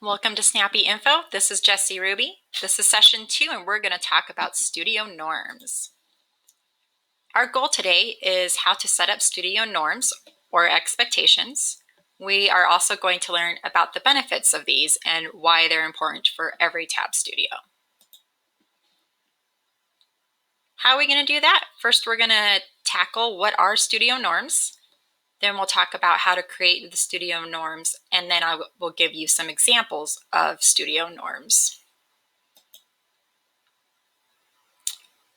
Welcome to Snappy Info. This is Jessie Ruby. This is session 2 and we're going to talk about studio norms. Our goal today is how to set up studio norms or expectations. We are also going to learn about the benefits of these and why they're important for every tab studio. How are we going to do that? First, we're going to tackle what are studio norms. Then we'll talk about how to create the studio norms, and then I will give you some examples of studio norms.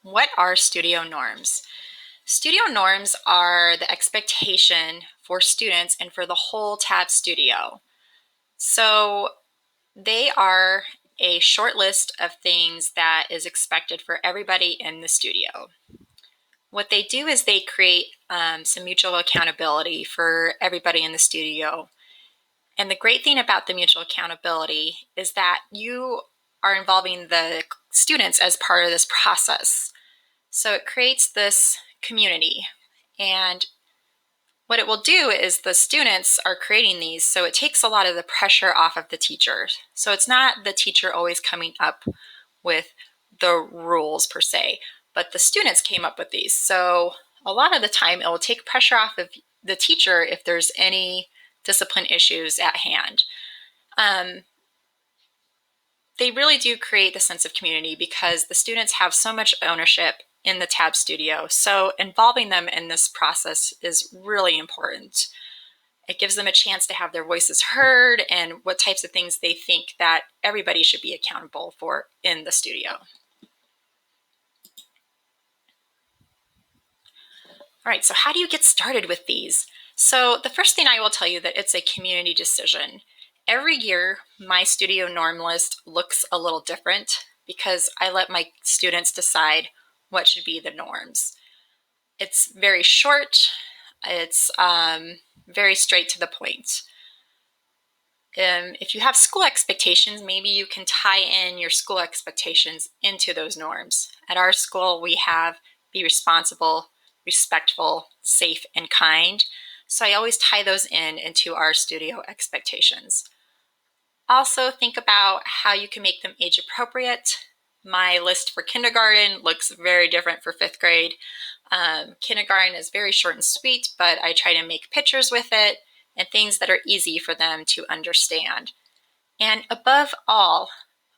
What are studio norms? Studio norms are the expectation for students and for the whole tab studio. So they are a short list of things that is expected for everybody in the studio. What they do is they create some mutual accountability for everybody in the studio. And the great thing about the mutual accountability is that you are involving the students as part of this process. So it creates this community. And what it will do is the students are creating these, so it takes a lot of the pressure off of the teacher. So it's not the teacher always coming up with the rules per se, but the students came up with these. So a lot of the time it will take pressure off of the teacher if there's any discipline issues at hand. They really do create the sense of community because the students have so much ownership in the tab studio. So involving them in this process is really important. It gives them a chance to have their voices heard and what types of things they think that everybody should be accountable for in the studio. All right, so how do you get started with these? So the first thing I will tell you that it's a community decision. Every year, my studio norm list looks a little different because I let my students decide what should be the norms. It's very short. It's very straight to the point. If you have school expectations, maybe you can tie in your school expectations into those norms. At our school, we have be responsible, respectful, safe, and kind. So I always tie those into our studio expectations. Also think about how you can make them age appropriate. My list for kindergarten looks very different for 5th grade. Kindergarten is very short and sweet, but I try to make pictures with it and things that are easy for them to understand. And above all,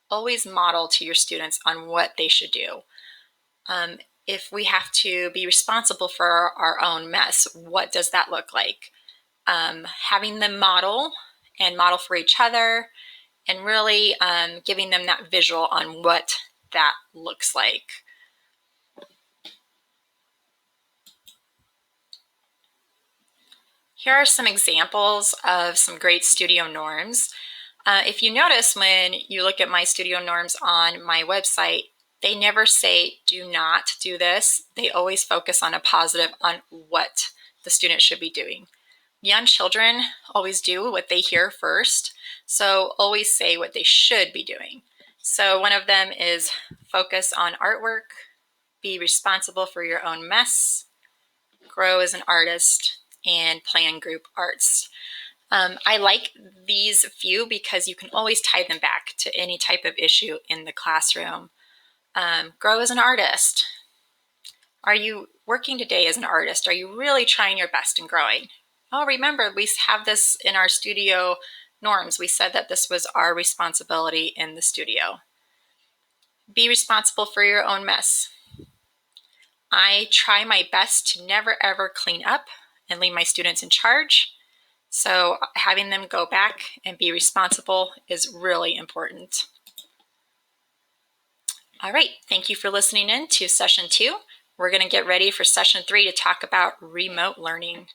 always model to your students on what they should do. If we have to be responsible for our own mess, what does that look like? Having them model and model for each other and really giving them that visual on what that looks like. Here are some examples of some great studio norms. If you notice when you look at my studio norms on my website, they never say do not do this. They always focus on a positive on what the student should be doing. Young children always do what they hear first, so always say what they should be doing. So one of them is focus on artwork, be responsible for your own mess, grow as an artist, and plan group arts. I like these few because you can always tie them back to any type of issue in the classroom. Grow as an artist. Are you working today as an artist? Are you really trying your best and growing? Oh, remember, we have this in our studio norms. We said that this was our responsibility in the studio. Be responsible for your own mess. I try my best to never ever clean up and leave my students in charge. So having them go back and be responsible is really important. All right, thank you for listening in to session 2. We're going to get ready for session 3 to talk about remote learning.